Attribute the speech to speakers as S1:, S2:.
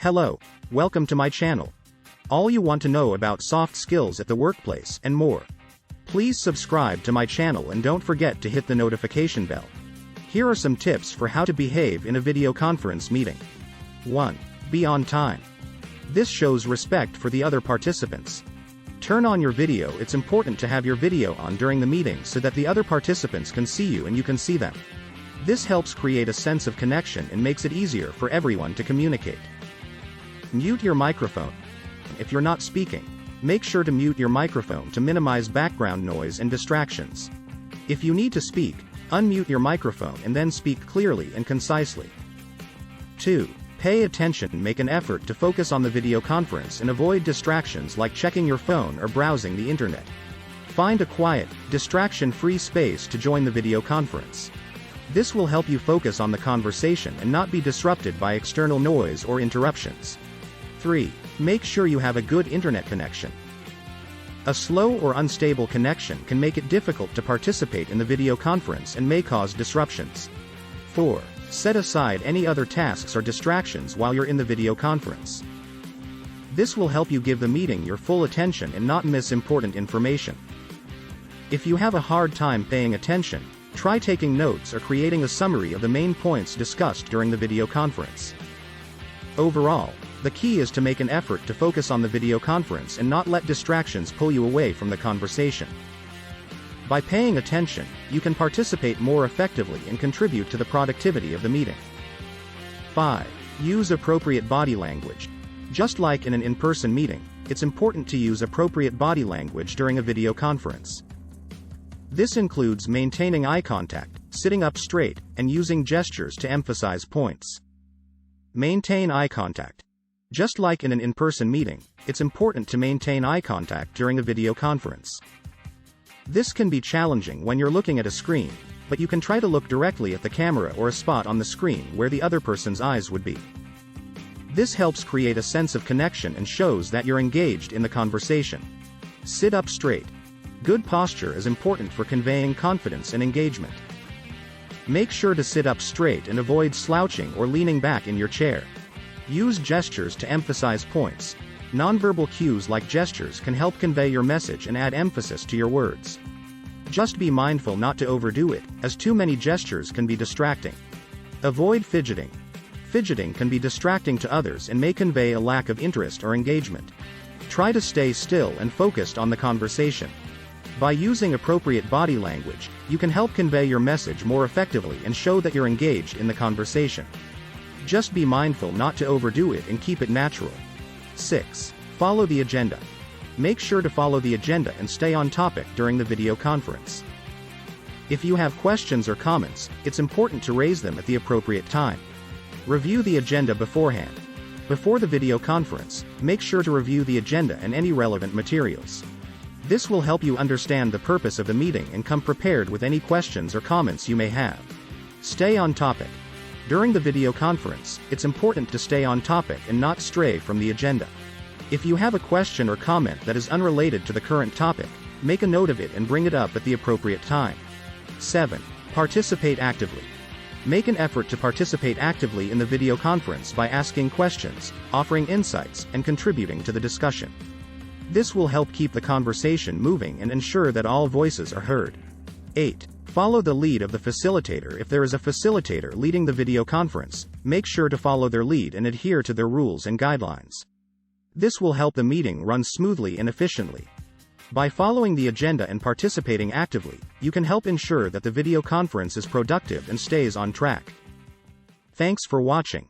S1: Hello, welcome to my channel. All you want to know about soft skills at the workplace and more. Please subscribe to my channel and don't forget to hit the notification bell. Here are some tips for how to behave in a video conference meeting. 1. Be on time. This shows respect for the other participants. Turn on your video. It's important to have your video on during the meeting so that the other participants can see you and you can see them. This helps create a sense of connection and makes it easier for everyone to communicate. Mute your microphone. If you're not speaking, make sure to mute your microphone to minimize background noise and distractions. If you need to speak, unmute your microphone and then speak clearly and concisely. 2. Pay attention. Make an effort to focus on the video conference and avoid distractions like checking your phone or browsing the internet. Find a quiet, distraction-free space to join the video conference. This will help you focus on the conversation and not be disrupted by external noise or interruptions. 3. Make sure you have a good internet connection. A slow or unstable connection can make it difficult to participate in the video conference and may cause disruptions. 4. Set aside any other tasks or distractions while you're in the video conference. This will help you give the meeting your full attention and not miss important information. If you have a hard time paying attention, try taking notes or creating a summary of the main points discussed during the video conference. Overall, the key is to make an effort to focus on the video conference and not let distractions pull you away from the conversation. By paying attention, you can participate more effectively and contribute to the productivity of the meeting. 5. Use appropriate body language. Just like in an in-person meeting, it's important to use appropriate body language during a video conference. This includes maintaining eye contact, sitting up straight, and using gestures to emphasize points. Maintain eye contact. Just like in an in-person meeting, it's important to maintain eye contact during a video conference. This can be challenging when you're looking at a screen, but you can try to look directly at the camera or a spot on the screen where the other person's eyes would be. This helps create a sense of connection and shows that you're engaged in the conversation. Sit up straight. Good posture is important for conveying confidence and engagement. Make sure to sit up straight and avoid slouching or leaning back in your chair. Use gestures to emphasize points. Nonverbal cues like gestures can help convey your message and add emphasis to your words. Just be mindful not to overdo it, as too many gestures can be distracting. Avoid fidgeting. Fidgeting can be distracting to others and may convey a lack of interest or engagement. Try to stay still and focused on the conversation. By using appropriate body language, you can help convey your message more effectively and show that you're engaged in the conversation. Just be mindful not to overdo it and keep it natural. 6. Follow the agenda. Make sure to follow the agenda and stay on topic during the video conference. If you have questions or comments, it's important to raise them at the appropriate time. Review the agenda beforehand. Before the video conference, make sure to review the agenda and any relevant materials. This will help you understand the purpose of the meeting and come prepared with any questions or comments you may have. Stay on topic. During the video conference, it's important to stay on topic and not stray from the agenda. If you have a question or comment that is unrelated to the current topic, make a note of it and bring it up at the appropriate time. 7. Participate actively. Make an effort to participate actively in the video conference by asking questions, offering insights, and contributing to the discussion. This will help keep the conversation moving and ensure that all voices are heard. 8. Follow the lead of the facilitator. If there is a facilitator leading the video conference, make sure to follow their lead and adhere to their rules and guidelines. This will help the meeting run smoothly and efficiently. By following the agenda and participating actively, you can help ensure that the video conference is productive and stays on track. Thanks for watching.